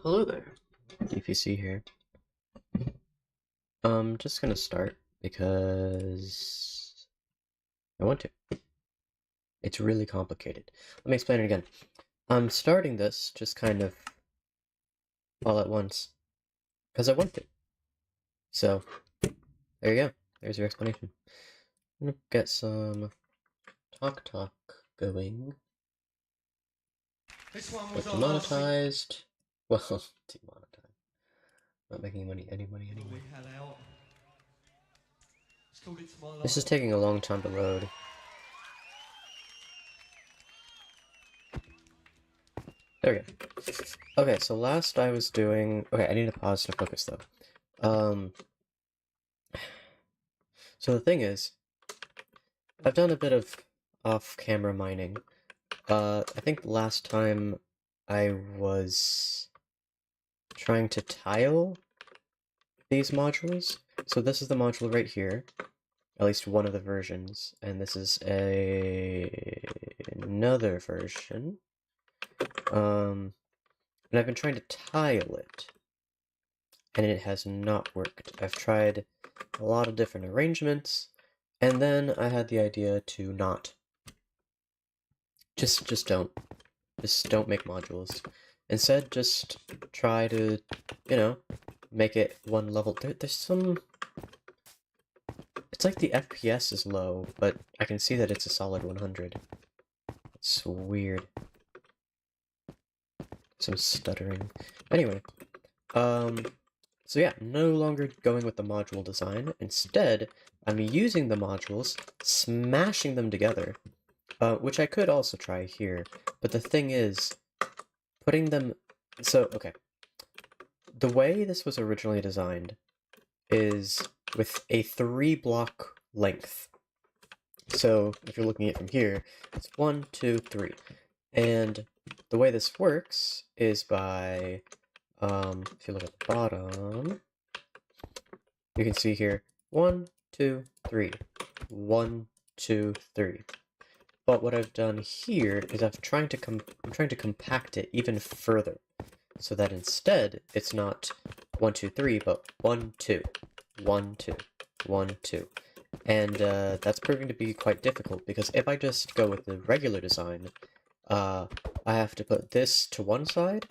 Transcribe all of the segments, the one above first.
Hello there, DPC here. I'm just gonna start because I want to. It's really complicated. Let me explain it again. I'm starting this just kind of all at once because I want to. So, there you go. There's your explanation. I'm gonna get some talk going. This one was Get our last thing. demonetized. Well, demonetized. Not making any money Pull anyway. the hell out. Let's call it to my This is life. taking a long time to load. There we go. Okay, so last I was doing... Okay, I need to pause to focus though. So the thing is, I've done a bit of off-camera mining. I think last time I was trying to tile these modules. So this is the module right here, at least one of the versions, and this is another version. And I've been trying to tile it, and it has not worked. I've tried a lot of different arrangements, and then I had the idea to not. Just don't. Just don't make modules. Instead, just try to, make it one level. There's some... It's like the FPS is low, but I can see that it's a solid 100. It's weird. Some stuttering. Anyway, so yeah, no longer going with the module design. Instead, I'm using the modules, smashing them together, which I could also try here. But the thing is, putting them... So, okay. The way this was originally designed is with a 3-block length. So, if you're looking at it from here, it's 1, 2, 3. And the way this works is by... if you look at the bottom, you can see here 1, 2, 3, 1, 2, 3. But what I've done here is I'm trying to compact it even further, so that instead it's not 1, 2, 3, but 1, 2, 1, 2, 1, 2. And that's proving to be quite difficult because if I just go with the regular design, I have to put this to one side.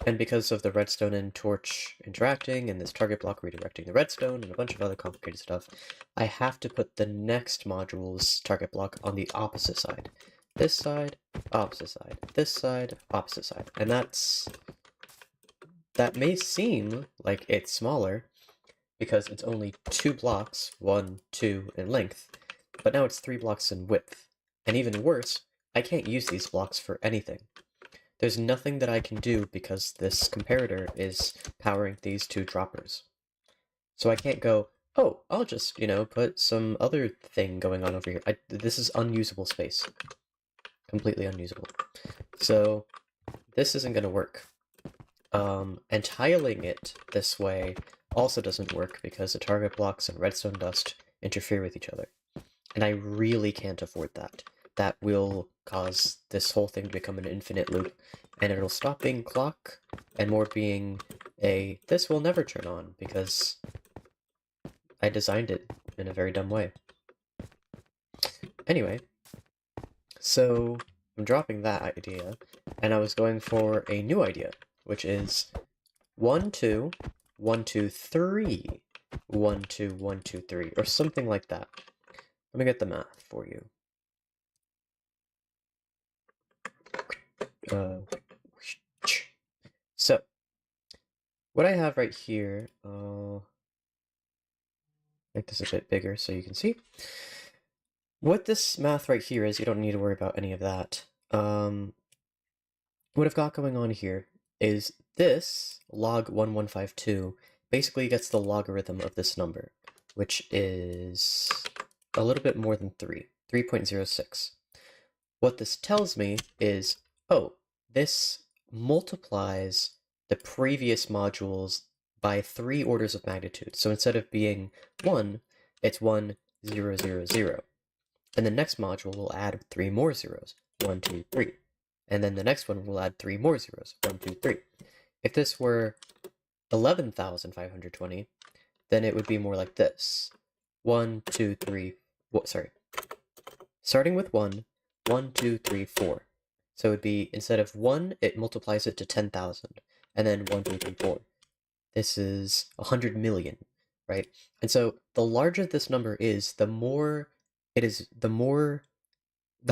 And because of the redstone and torch interacting, and this target block redirecting the redstone, and a bunch of other complicated stuff, I have to put the next module's target block on the opposite side. This side, opposite side. This side, opposite side. And that may seem like it's smaller, because it's only 2 blocks, 1, 2 in length, but now it's 3 blocks in width. And even worse, I can't use these blocks for anything. There's nothing that I can do because this comparator is powering these 2 droppers. So I can't go, oh, I'll just, put some other thing going on over here. This is unusable space. Completely unusable. So this isn't going to work. And tiling it this way also doesn't work because the target blocks and redstone dust interfere with each other. And I really can't afford that. That will cause this whole thing to become an infinite loop, and it'll stop being clock and more being a this will never turn on because I designed it in a very dumb way. Anyway, so I'm dropping that idea, and I was going for a new idea, which is 1, 2, 1, 2, 3, 1, 2, 1, 2, 3, or something like that. Let me get the math for you. So, what I have right here, make this a bit bigger so you can see. What this math right here is, you don't need to worry about any of that. What I've got going on here is this log 1152 basically gets the logarithm of this number, which is a little bit more than 3.06. What this tells me is, oh, this multiplies the previous modules by 3 orders of magnitude. So instead of being 1, it's 1, 0, 0, 0. And the next module will add 3 more zeros, 1, 2, 3. And then the next one will add 3 more zeros, 1, 2, 3. If this were 11,520, then it would be more like this. 1, 2, 3, sorry. Starting with 1, 1, 2, 3, 4. So it would be, instead of 1, it multiplies it to 10,000. And then 1, 2, 3, 4. This is 100 million, right? And so the larger this number is, the more it is, the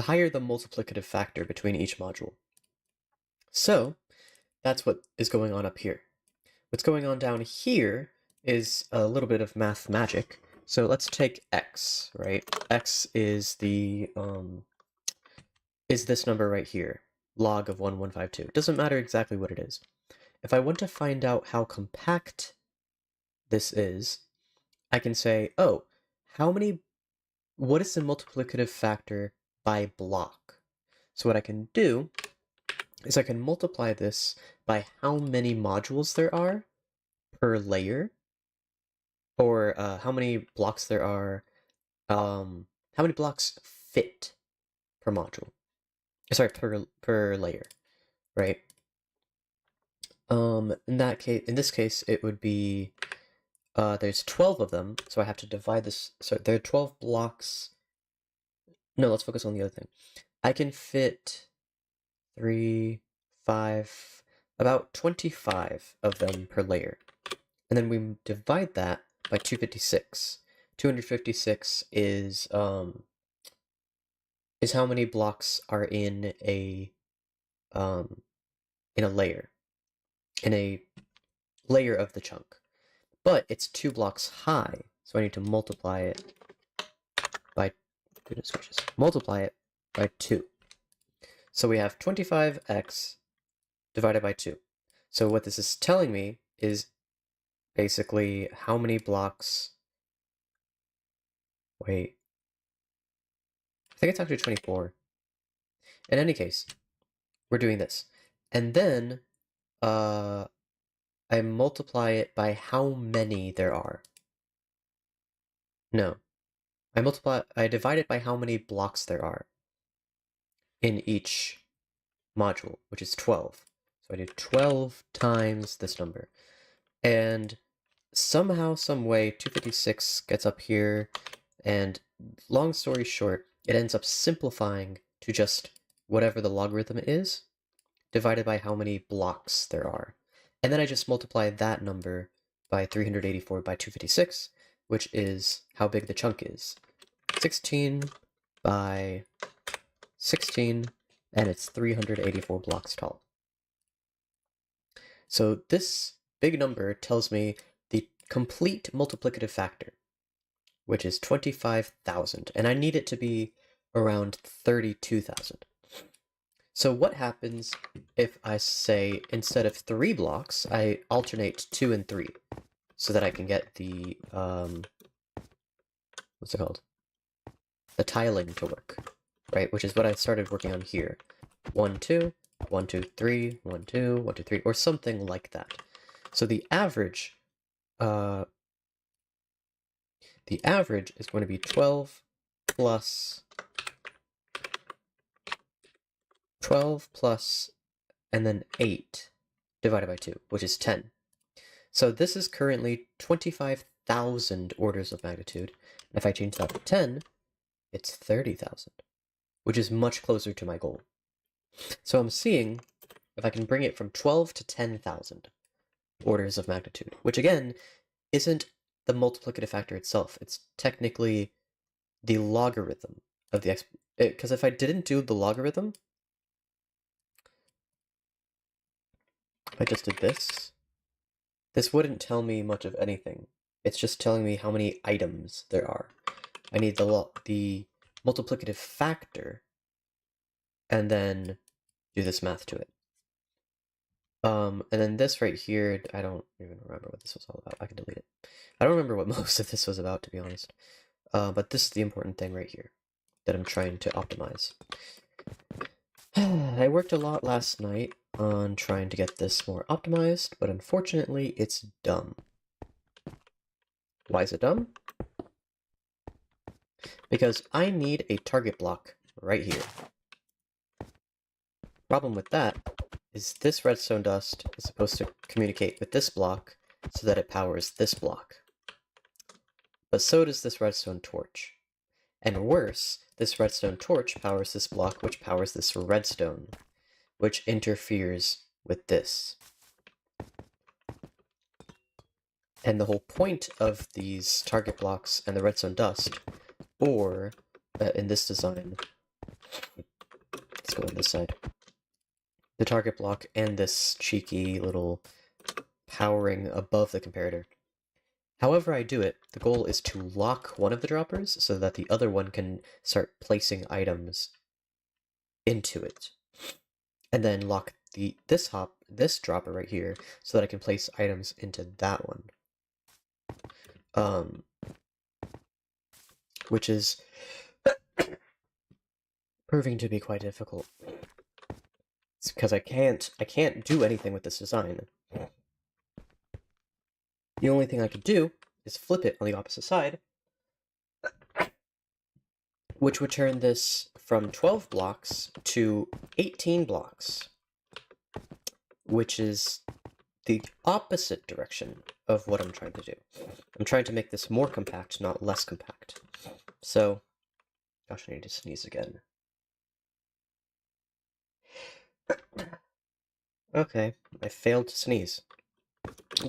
higher the multiplicative factor between each module. So that's what is going on up here. What's going on down here is a little bit of math magic. So let's take x, right? X is the is this number right here, log of 1152. It doesn't matter exactly what it is. If I want to find out how compact this is, I can say, oh, what is the multiplicative factor by block? So what I can do is I can multiply this by how many modules there are per layer, or how many blocks there are, how many blocks fit per module. Sorry, per layer, right? In this case, it would be, there's 12 of them, so I have to divide this, so there are 12 blocks. No, let's focus on the other thing. I can fit 3, 5, about 25 of them per layer. And then we divide that by 256. 256 is how many blocks are in a layer. In a layer of the chunk. But it's 2 blocks high, so I need to multiply it by, goodness gracious, multiply it by 2. So we have 25x divided by 2. So what this is telling me is basically how many blocks, wait, I think it's actually 24. In any case, we're doing this. And then, I multiply it by how many there are. No. I divide it by how many blocks there are in each module, which is 12. So I do 12 times this number. And somehow, some way, 256 gets up here, and long story short, it ends up simplifying to just whatever the logarithm is, divided by how many blocks there are. And then I just multiply that number by 384 by 256, which is how big the chunk is. 16 by 16, and it's 384 blocks tall. So this big number tells me the complete multiplicative factor, which is 25,000, and I need it to be around 32,000. So what happens if I say, instead of 3 blocks, I alternate 2 and 3, so that I can get the, what's it called? The tiling to work, right? Which is what I started working on here. 1, 2, 1, 2, 3, 1, 2, 1, 2, 3, or something like that. So the average is going to be 12 plus, and then 8 divided by 2, which is 10. So this is currently 25,000 orders of magnitude. And if I change that to 10, it's 30,000, which is much closer to my goal. So I'm seeing if I can bring it from 12 to 10,000 orders of magnitude, which again isn't the multiplicative factor itself. It's technically the logarithm of the because if I didn't do the logarithm, if I just did this, this wouldn't tell me much of anything. It's just telling me how many items there are. I need the multiplicative factor, and then do this math to it. And then this right here, I don't even remember what this was all about. I can delete it. I don't remember what most of this was about, to be honest. But this is the important thing right here that I'm trying to optimize. I worked a lot last night on trying to get this more optimized, but unfortunately it's dumb. Why is it dumb? Because I need a target block right here. Problem with that is this redstone dust is supposed to communicate with this block so that it powers this block. But so does this redstone torch. And worse, this redstone torch powers this block, which powers this redstone, which interferes with this. And the whole point of these target blocks and the redstone dust, or in this design, let's go on this side, the target block and this cheeky little powering above the comparator. However I do it, the goal is to lock one of the droppers so that the other one can start placing items into it. And then lock this dropper right here so that I can place items into that one. Which is proving to be quite difficult. It's because I can't do anything with this design. The only thing I could do is flip it on the opposite side, which would turn this from 12 blocks to 18 blocks, which is the opposite direction of what I'm trying to do. I'm trying to make this more compact, not less compact. So, gosh, I need to sneeze again. Okay, I failed to sneeze.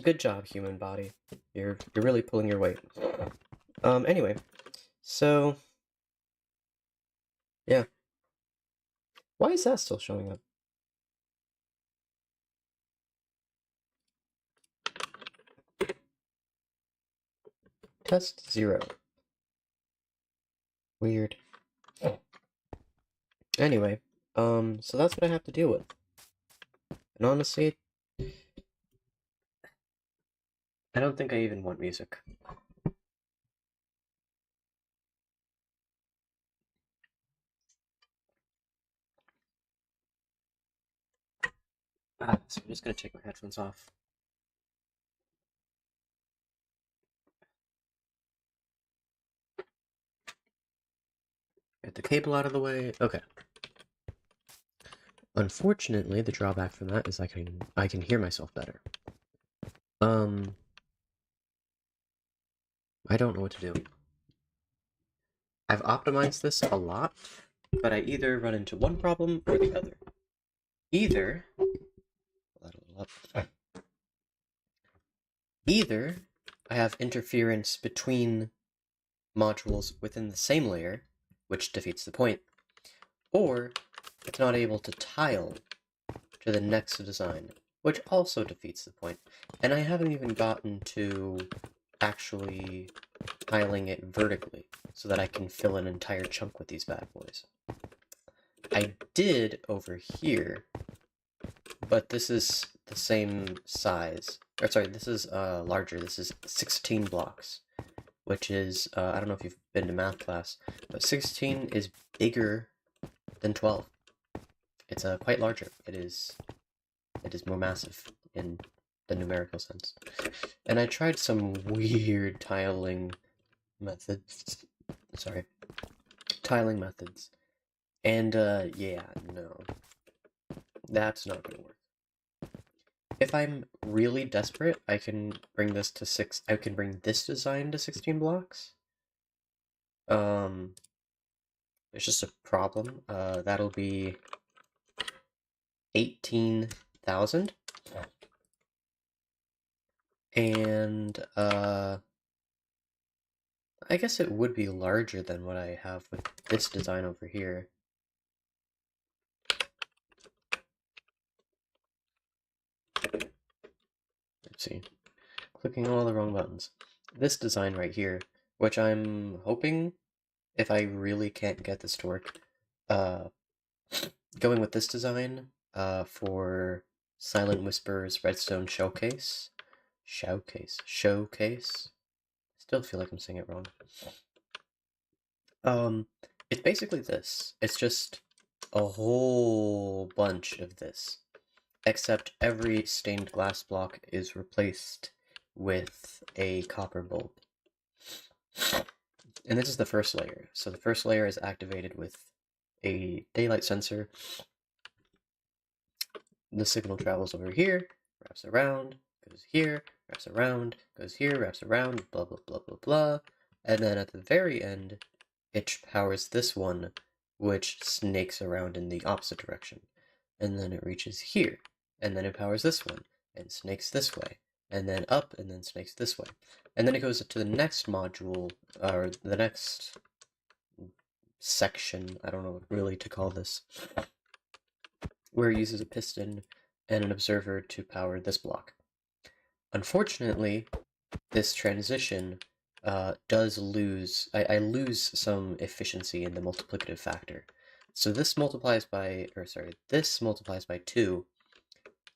Good job, human body. You're really pulling your weight. Anyway, so yeah. Why is that still showing up? Test 0. Weird. Anyway, so that's what I have to deal with. And honestly, I don't think I even want music. So I'm just gonna take my headphones off. Get the cable out of the way. Okay. Unfortunately, the drawback from that is I can hear myself better. I don't know what to do. I've optimized this a lot, but I either run into one problem or the other. Either I have interference between modules within the same layer, which defeats the point, or it's not able to tile to the next design, which also defeats the point. And I haven't even gotten to actually tiling it vertically so that I can fill an entire chunk with these bad boys. I did over here, but this is the same size. Or sorry, this is larger. This is 16 blocks, which is, I don't know if you've been to math class, but 16 is bigger than 12. It's quite larger. It is more massive in the numerical sense. And I tried some weird tiling methods. Sorry. Tiling methods. And, yeah, no. That's not gonna work. If I'm really desperate, I can bring this to I can bring this design to 16 blocks. It's just a problem. That'll be 18,000. And, I guess it would be larger than what I have with this design over here. Let's see. Clicking all the wrong buttons. This design right here, which I'm hoping, if I really can't get this to work, going with this design, for Silent Whispers Redstone Showcase. Showcase. Still feel like I'm saying it wrong. It's basically this. It's just a whole bunch of this. Except every stained glass block is replaced with a copper bulb. And this is the first layer. So the first layer is activated with a daylight sensor. the signal travels over here, wraps around, goes here, wraps around, goes here, wraps around, blah, blah, blah, blah, blah. And then at the very end, it powers this one, which snakes around in the opposite direction. And then it reaches here, and then it powers this one, and snakes this way, and then up, and then snakes this way. And then it goes to the next module, or the next section, I don't know what really to call this, where it uses a piston and an observer to power this block. Unfortunately, this transition does lose, I lose some efficiency in the multiplicative factor. So this multiplies by, this multiplies by 2,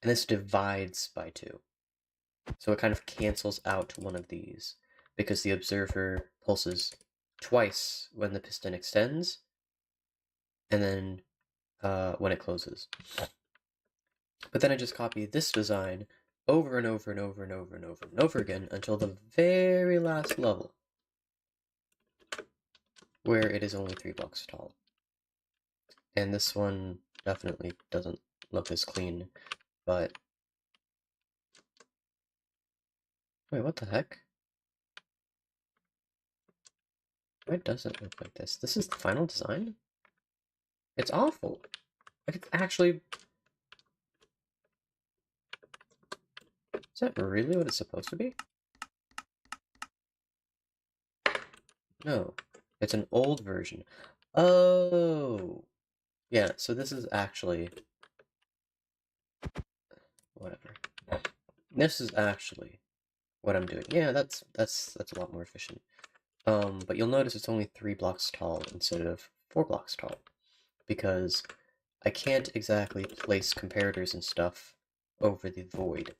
and this divides by 2. So it kind of cancels out one of these, because the observer pulses twice when the piston extends, and then when it closes. But then I just copy this design over and over and over and over and over and over again until the very last level, where it is only 3 blocks tall. And this one definitely doesn't look as clean, but... Wait, what the heck? Why does it look like this? This is the final design? It's awful. Like, it's actually... Is that really what it's supposed to be? No. It's an old version. Oh! Yeah, so this is actually... Whatever. This is actually what I'm doing. Yeah, that's a lot more efficient. But you'll notice it's only 3 blocks tall instead of 4 blocks tall, because I can't exactly place comparators and stuff over the void.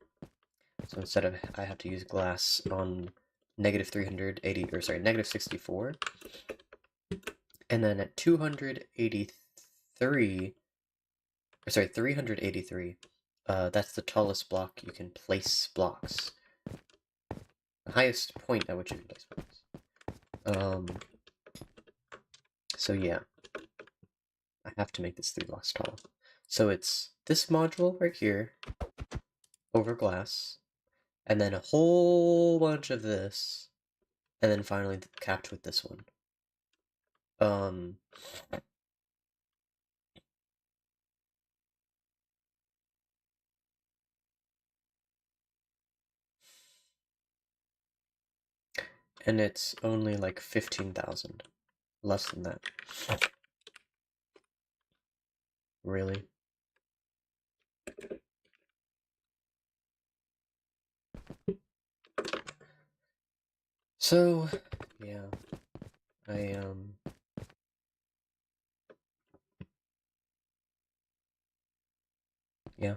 So instead of, I have to use glass on negative 380, or sorry, negative 64, and then at 283, or sorry, 383, that's the tallest block you can place blocks. The highest point at which you can place blocks. So yeah, I have to make this 3 blocks tall. So it's this module right here, over glass, and then a whole bunch of this, and then finally capped with this one. And it's only like 15,000. Less than that. Really? So, yeah. Yeah.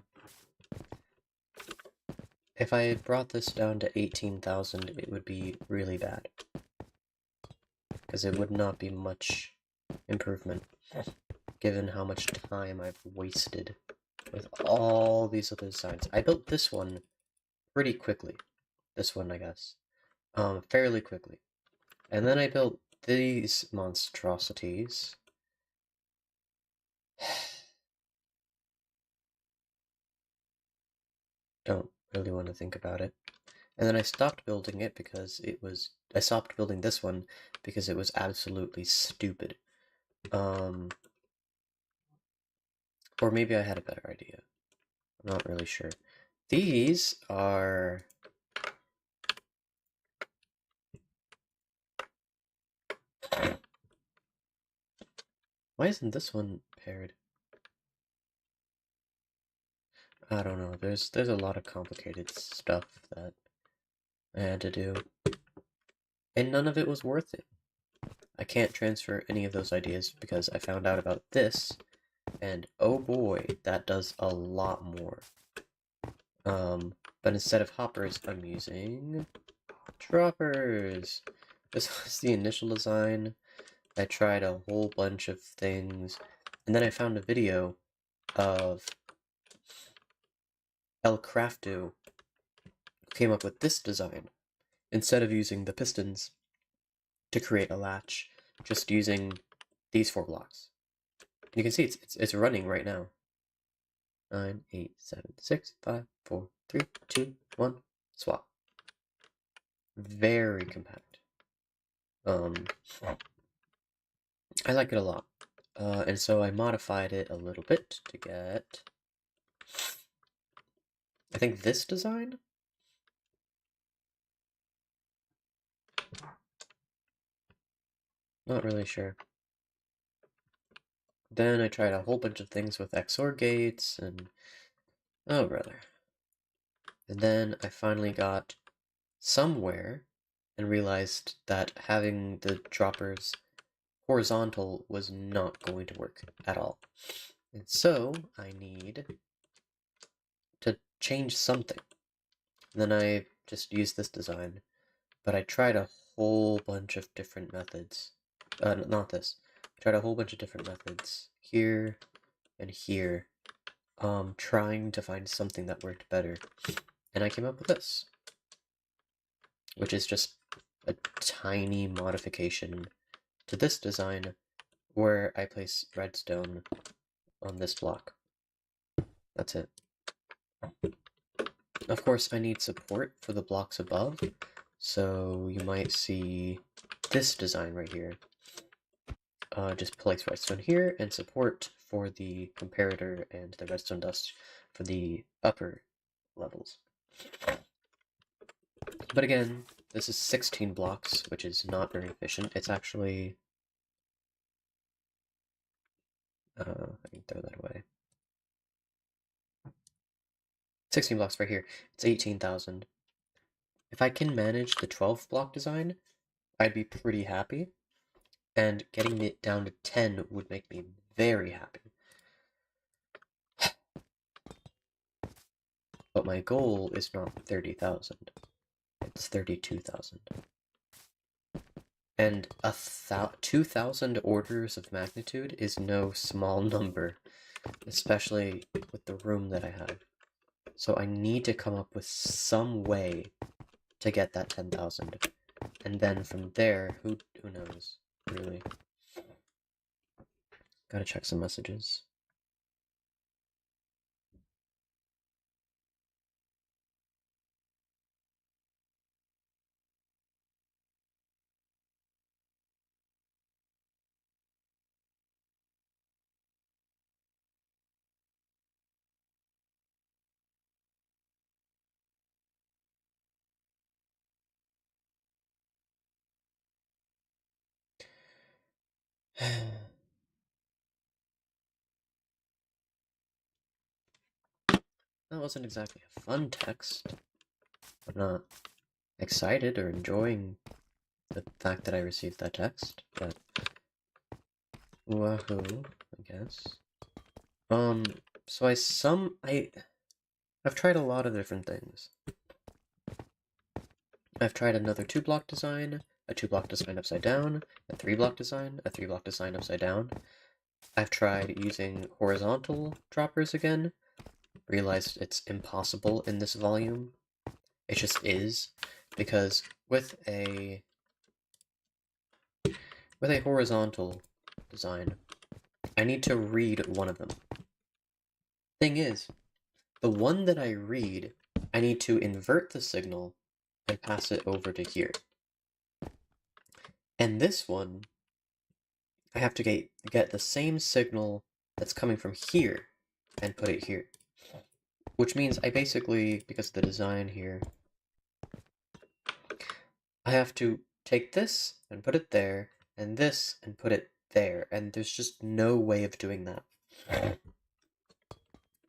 If I had brought this down to 18,000, it would be really bad. Because it would not be much improvement, given how much time I've wasted with all these other designs. I built this one pretty quickly. This one, I guess. Fairly quickly. And then I built these monstrosities. Don't really want to think about it. And then I stopped building it because I stopped building this one because it was absolutely stupid. Or maybe I had a better idea. I'm not really sure. These are... Why isn't this one paired? I don't know. There's a lot of complicated stuff that I had to do. And none of it was worth it. I can't transfer any of those ideas because I found out about this, and oh boy, that does a lot more. But instead of hoppers, I'm using droppers. This was the initial design. I tried a whole bunch of things, and then I found a video of El Crafto came up with this design instead of using the pistons to create a latch, just using these 4 blocks. And you can see it's running right now. 9, 8, 7, 6, 5, 4, 3, 2, 1, swap. Very compact. I like it a lot. And so I modified it a little bit to get, I think, this design? Not really sure. Then I tried a whole bunch of things with XOR gates and... oh, brother. And then I finally got somewhere and realized that having the droppers horizontal was not going to work at all. And so I need to change something. And then I just used this design, but I tried a whole bunch of different methods. Not this. I tried a whole bunch of different methods here and here, trying to find something that worked better. And I came up with this, which is just a tiny modification to this design where I place redstone on this block. That's it. Of course, I need support for the blocks above, so you might see this design right here. Just place redstone here and support for the comparator and the redstone dust for the upper levels. But again, this is 16 blocks, which is not very efficient. It's actually... I can throw that away. 16 blocks right here. It's 18,000. If I can manage the 12 block design, I'd be pretty happy. And getting it down to 10 would make me very happy. But my goal is not 30,000. It's 32,000. And 2,000 orders of magnitude is no small number, especially with the room that I have. So I need to come up with some way to get that 10,000. And then from there, who knows, really. Gotta check some messages. That wasn't exactly a fun text. I'm not excited or enjoying the fact that I received that text, but wahoo, I guess. So I've tried a lot of different things. I've tried another 2-block design, a 2-block design upside down, a 3-block design, a 3-block design upside down. I've tried using horizontal droppers again, realized it's impossible in this volume. It just is, because with a horizontal design, I need to read one of them. Thing is, the one that I read, I need to invert the signal and pass it over to here. And this one, I have to get the same signal that's coming from here and put it here. Which means I basically, because of the design here, I have to take this and put it there, and this and put it there, and there's just no way of doing that.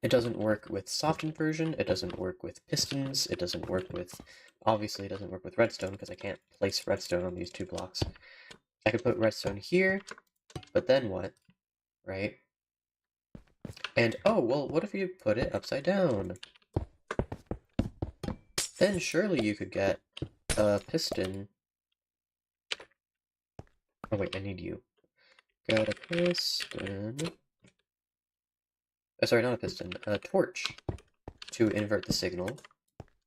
It doesn't work with soft inversion, it doesn't work with pistons, it doesn't work with... obviously it doesn't work with redstone, because I can't place redstone on these 2 blocks. I could put redstone here, but then what? Right? And, oh, well, what if you put it upside down? Then surely you could get a piston... oh wait, I need you. Got a piston... oh, sorry, not a piston, a torch to invert the signal,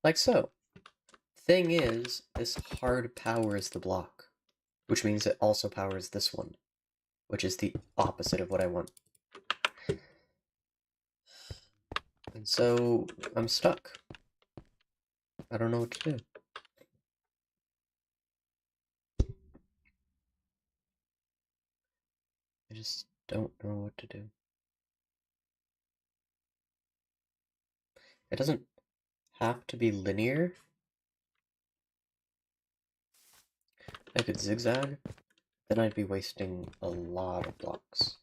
like so. Thing is, this hard powers the block, which means it also powers this one, which is the opposite of what I want. And so I'm stuck. I don't know what to do. I just don't know what to do. It doesn't have to be linear. I could zigzag, then I'd be wasting a lot of blocks.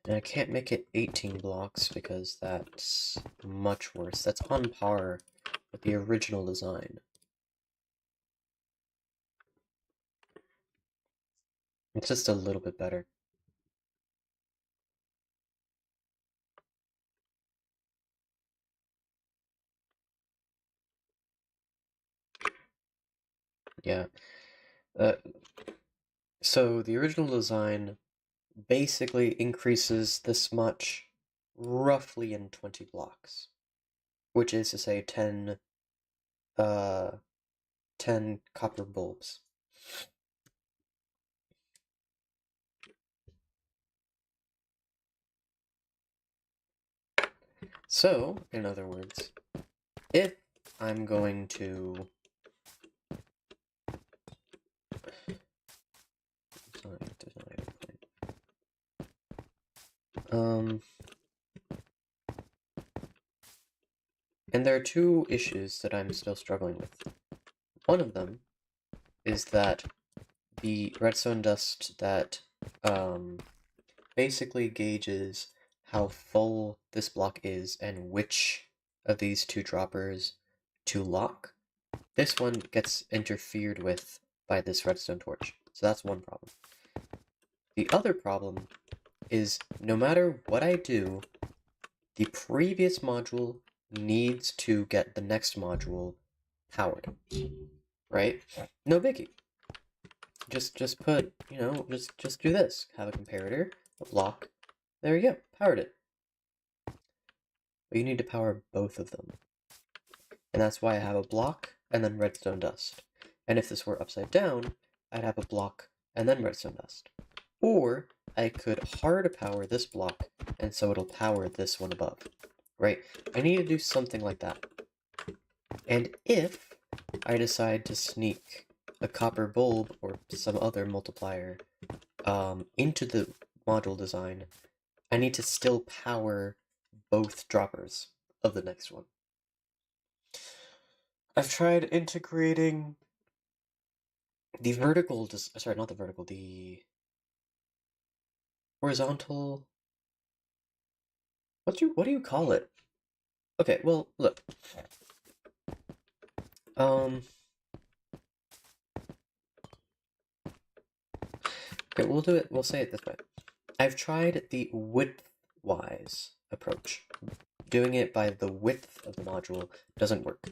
And I can't make it 18 blocks because that's much worse. That's on par with the original design. It's just a little bit better. Yeah. So the original design basically increases this much roughly in 20 blocks, which is to say 10 copper bulbs. So, in other words, if I'm going to and there are two issues that I'm still struggling with. One of them is that the redstone dust that basically gauges how full this block is and which of these two droppers to lock. This one gets interfered with by this redstone torch. So that's one problem. The other problem is no matter what I do, the previous module needs to get the next module powered. Right? No biggie. Just put, just do this. Have a comparator, a block. There you go. Powered it. But you need to power both of them. And that's why I have a block and then redstone dust. And if this were upside down, I'd have a block and then redstone dust. Or I could hard power this block, and so it'll power this one above. Right? I need to do something like that. And if I decide to sneak a copper bulb or some other multiplier into the module design, I need to still power both droppers of the next one. I've tried integrating the vertical, sorry, not the vertical, the horizontal, what do you call it? Okay, well, look. Okay, we'll say it this way. I've tried the width-wise approach. Doing it by the width of the module doesn't work.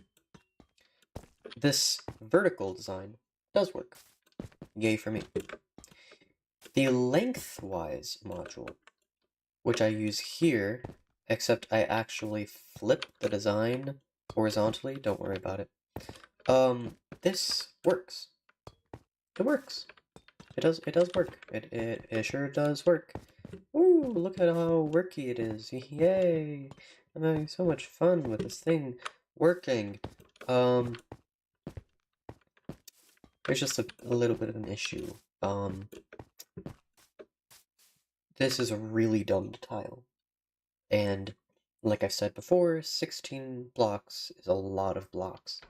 This vertical design does work. Yay for me. The lengthwise module, which I use here, except I actually flip the design horizontally, don't worry about it. This works. It works. It does work. It sure does work. Ooh, look at how worky it is. Yay! I'm having so much fun with this thing working. There's just a little bit of an issue. This is a really dumb tile. And like I've said before, 16 blocks is a lot of blocks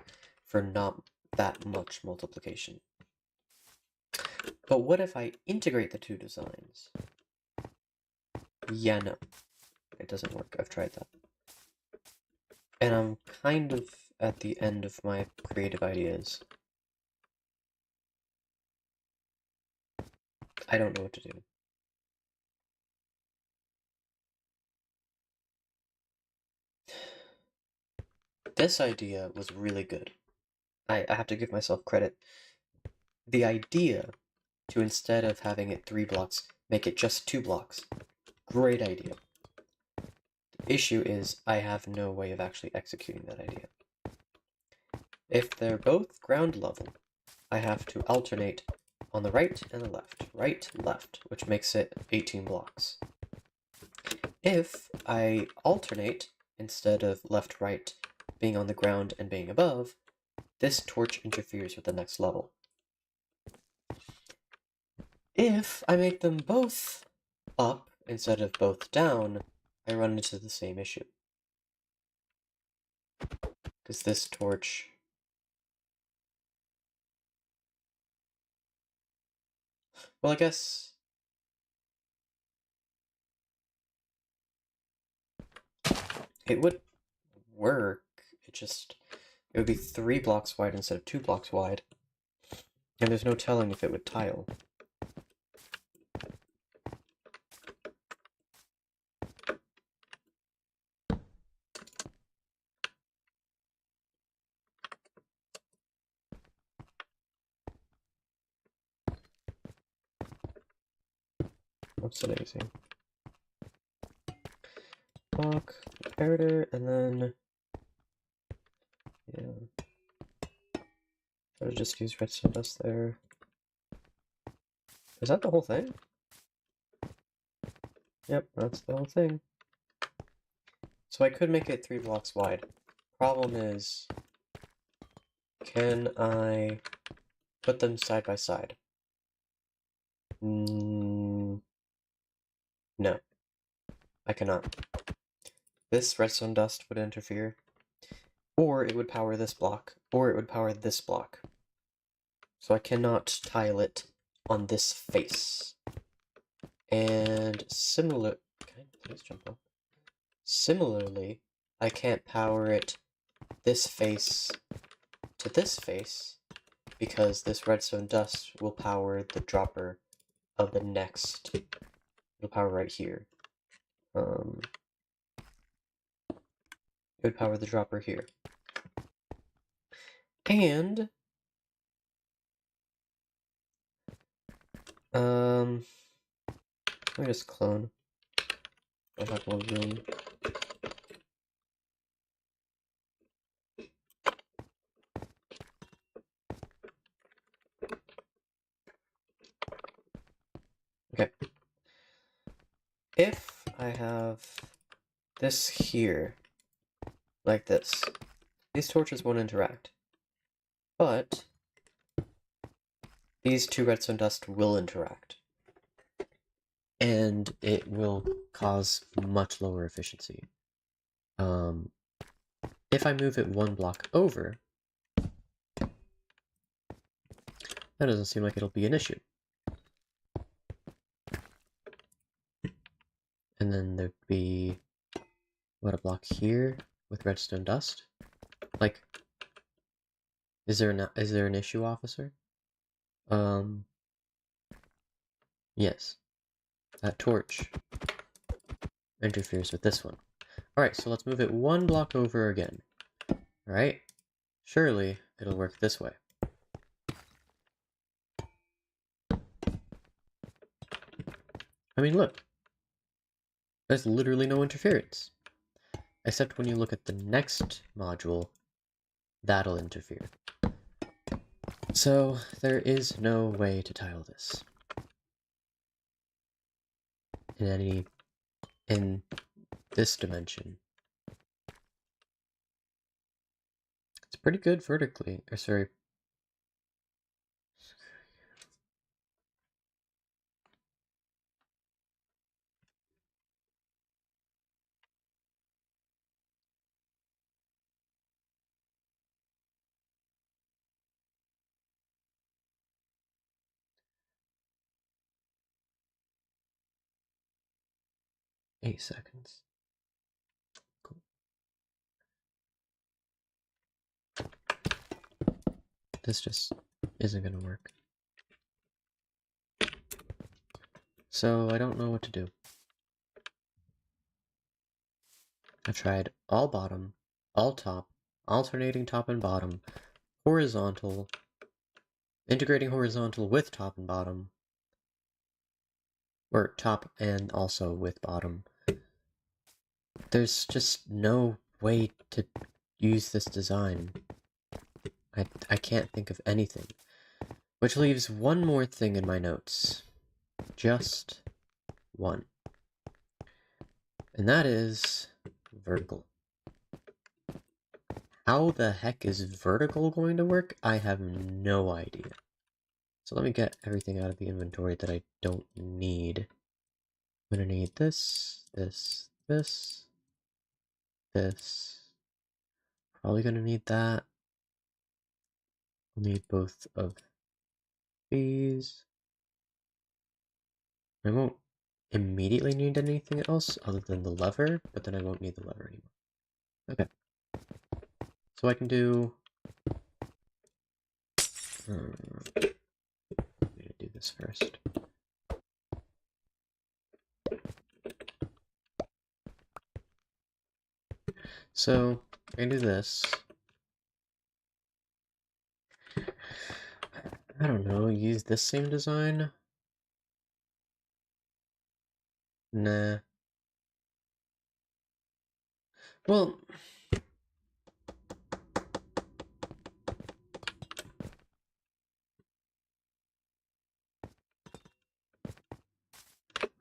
for not that much multiplication. But what if I integrate the two designs? Yeah, no. It doesn't work. I've tried that. And I'm kind of at the end of my creative ideas. I don't know what to do. This idea was really good. I have to give myself credit. The idea to, instead of having it 3 blocks, make it just 2 blocks. Great idea. The issue is I have no way of actually executing that idea. If they're both ground level, I have to alternate on the right and the left, right, left, which makes it 18 blocks. If I alternate, instead of left, right, being on the ground and being above, this torch interferes with the next level. If I make them both up instead of both down, I run into the same issue. Because this torch... Well, I guess... it would work, it would be 3 blocks wide instead of 2 blocks wide. And there's no telling if it would tile. What's the daisy? Block, comparator, and then... yeah. I would just use redstone dust there. Is that the whole thing? Yep, that's the whole thing. So I could make it 3 blocks wide. Problem is, can I put them side by side? No, I cannot. This redstone dust would interfere, or it would power this block, or it would power this block. So I cannot tile it on this face. And similarly, I can't power it this face to this face, because this redstone dust will power the dropper of the next. It'll power right here. It would power the dropper here. And let me just clone. I have more room. Okay. If I have this here, like this, these torches won't interact. But these 2 redstone dust will interact. And it will cause much lower efficiency. If I move it 1 block over, that doesn't seem like it'll be an issue. And then there'd be, what, a block here with redstone dust? Like, is there an issue, officer? Yes. That torch interferes with this one. Alright, so let's move it 1 block over again. Alright? Surely it'll work this way. I mean, look. There's literally no interference. Except when you look at the next module, that'll interfere. So, there is no way to tile this. In this dimension. It's pretty good vertically, or sorry. Eight seconds. Cool. This just isn't gonna work. So I don't know what to do. I've tried all bottom, all top, alternating top and bottom, horizontal, integrating horizontal with top and bottom, or top and also with bottom. There's just no way to use this design. I can't think of anything. Which leaves one more thing in my notes. Just one. And that is vertical. How the heck is vertical going to work? I have no idea. So let me get everything out of the inventory that I don't need. I'm gonna need this, this, this, this. Probably gonna need that. I'll need both of these. I won't immediately need anything else other than the lever, but then I won't need the lever anymore. Okay. So I can do... I'm gonna do this first. So, I can do this. I don't know, use this same design? Nah. Well...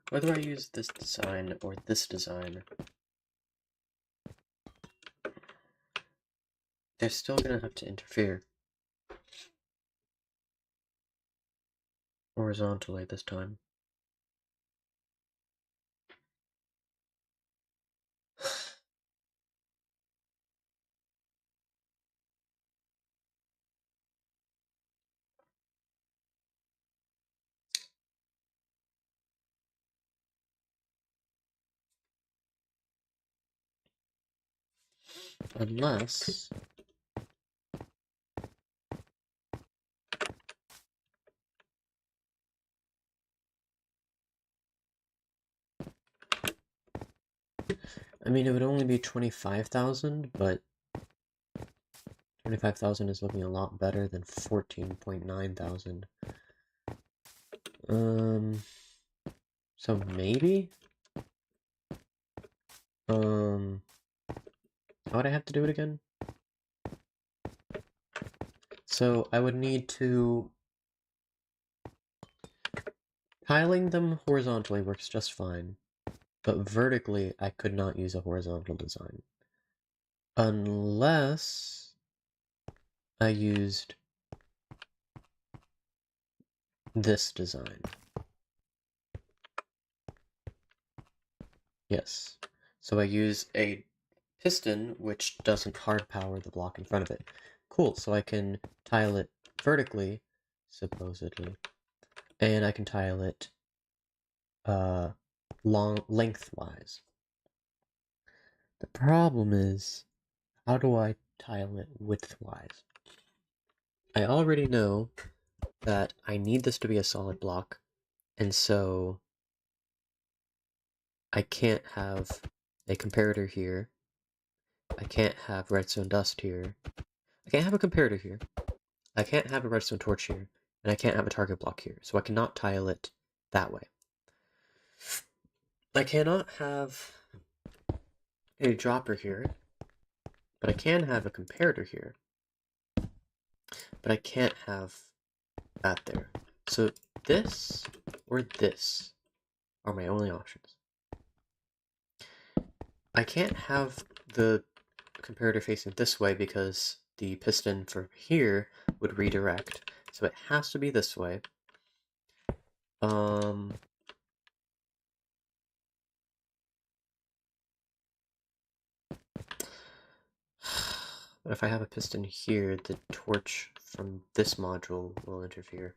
whether I use this design or this design, they're still gonna have to interfere. Horizontally this time. Unless... I mean, it would only be 25,000, but 25,000 is looking a lot better than 14.9 thousand. So maybe? How would I have to do it again? So I would need to... tiling them horizontally works just fine, but vertically I could not use a horizontal design. Unless I used this design. Yes. So I use a piston which doesn't hard power the block in front of it. Cool, so I can tile it vertically, supposedly, and I can tile it lengthwise. The problem is, how do I tile it widthwise? I already know that I need this to be a solid block, and so I can't have a comparator here. I can't have redstone dust here. I can't have a comparator here. I can't have a redstone torch here. And I can't have a target block here. So I cannot tile it that way. I cannot have a dropper here. But I can have a comparator here. But I can't have that there. So this or this are my only options. I can't have the comparator facing this way because the piston from here would redirect. So it has to be this way. But if I have a piston here, the torch from this module will interfere.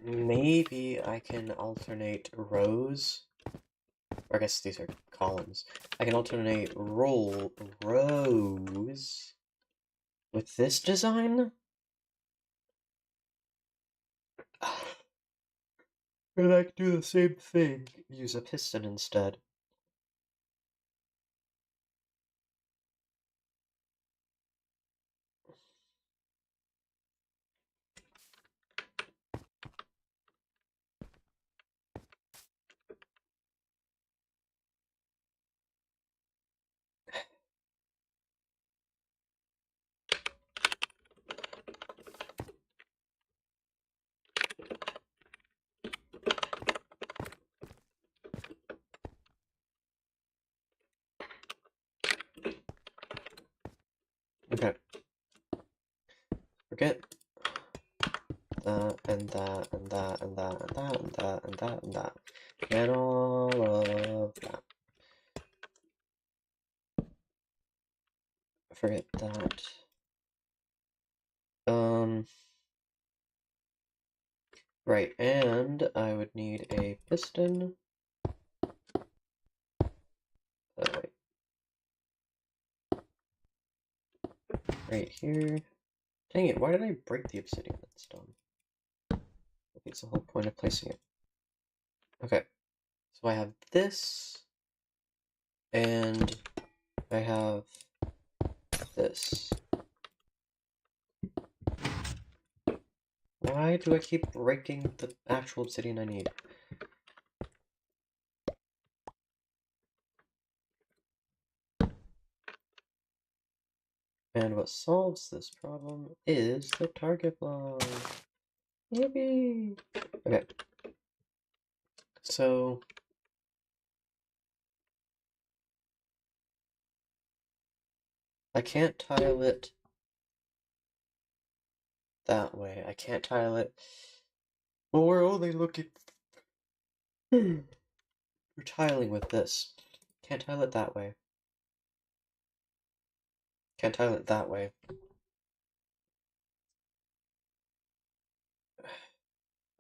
Maybe I can alternate rows. Or I guess these are columns. I can alternate rows with this design? And I can do the same thing. Use a piston instead. Okay. Forget that and that and that and that and that and that and that and that and all of that. Forget that. Right, and I would need a piston. Wait. Right here. Dang it, why did I break the obsidian? That's dumb. That's the whole point of placing it. Okay, so I have this, and I have this. Why do I keep breaking the actual obsidian I need? And what solves this problem is the target block. Yippee! Okay. So I can't tile it that way. I can't tile it. Well, we're only looking. We're tiling with this. Can't tile it that way. Can't tile it that way.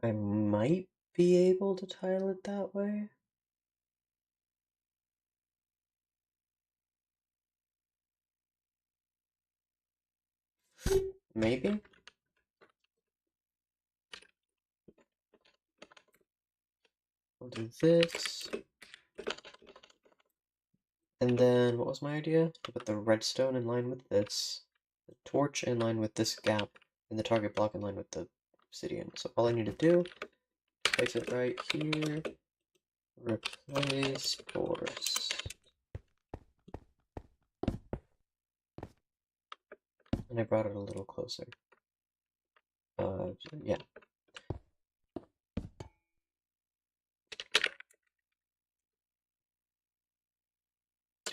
I might be able to tile it that way. Maybe? I'll do this. And then, what was my idea? To put the redstone in line with this, the torch in line with this gap, and the target block in line with the obsidian. So all I need to do, place it right here, replace force. And I brought it a little closer. Yeah.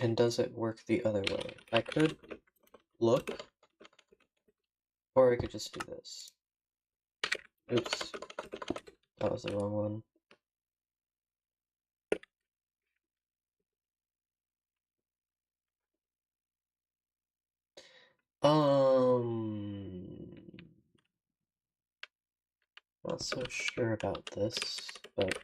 And does it work the other way? I could look, or I could just do this. Oops. That was the wrong one. Not so sure about this, but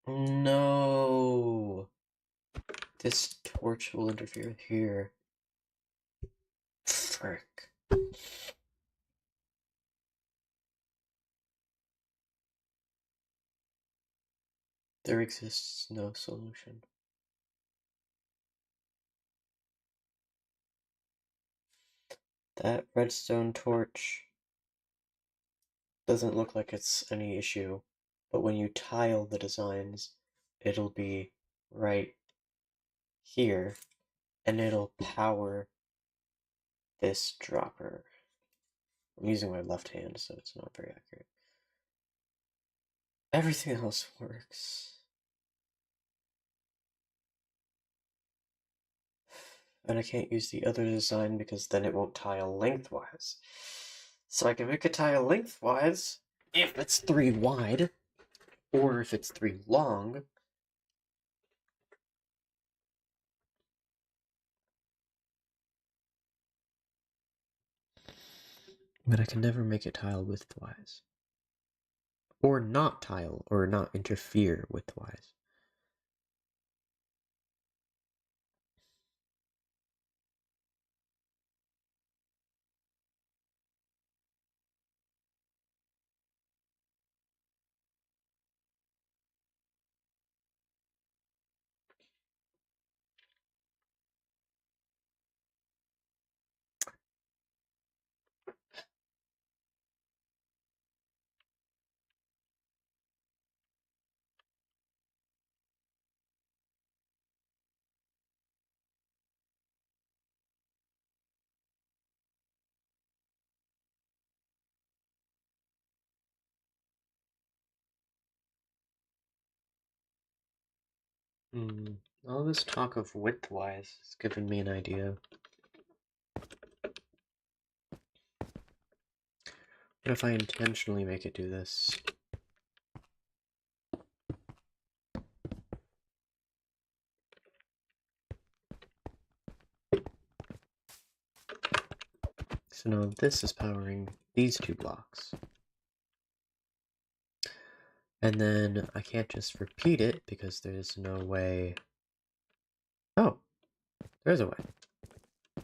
no! This torch will interfere here. Frick. There exists no solution. That redstone torch doesn't look like it's any issue, but when you tile the designs, it'll be right here, and it'll power this dropper. I'm using my left hand, so it's not very accurate. Everything else works. And I can't use the other design because then it won't tile lengthwise. So I can make a tile lengthwise if it's 3 wide, or if it's 3 long. But I can never make it tile widthwise. Or not tile, or not interfere widthwise. All this talk of width-wise has given me an idea. What if I intentionally make it do this? So now this is powering these two blocks. And then I can't just repeat it because there's no way... Oh, there's a way.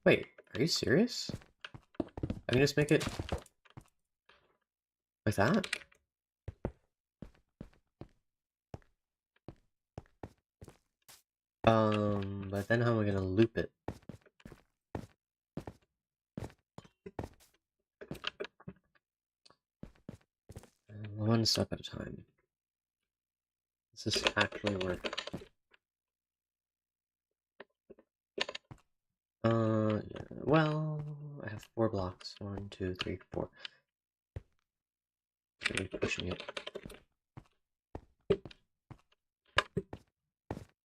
Wait, are you serious? I can just make it like that? But then how am I gonna loop it? One step at a time. Does this actually work? Yeah, well, I have 4 blocks. 1, 2, 3, 4. Really pushing it.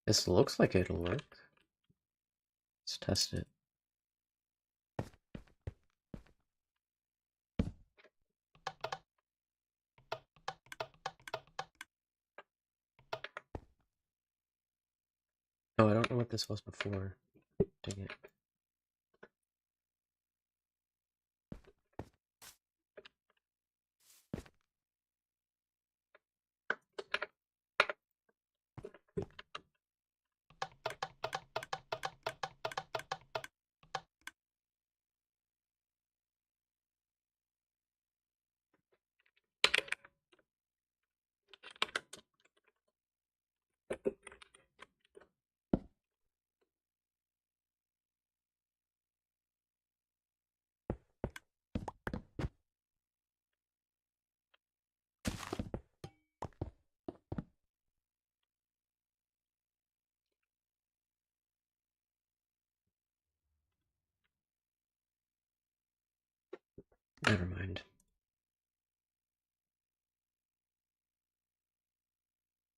This looks like it'll work. Let's test it. Oh, I don't know what this was before. Dang it. Never mind.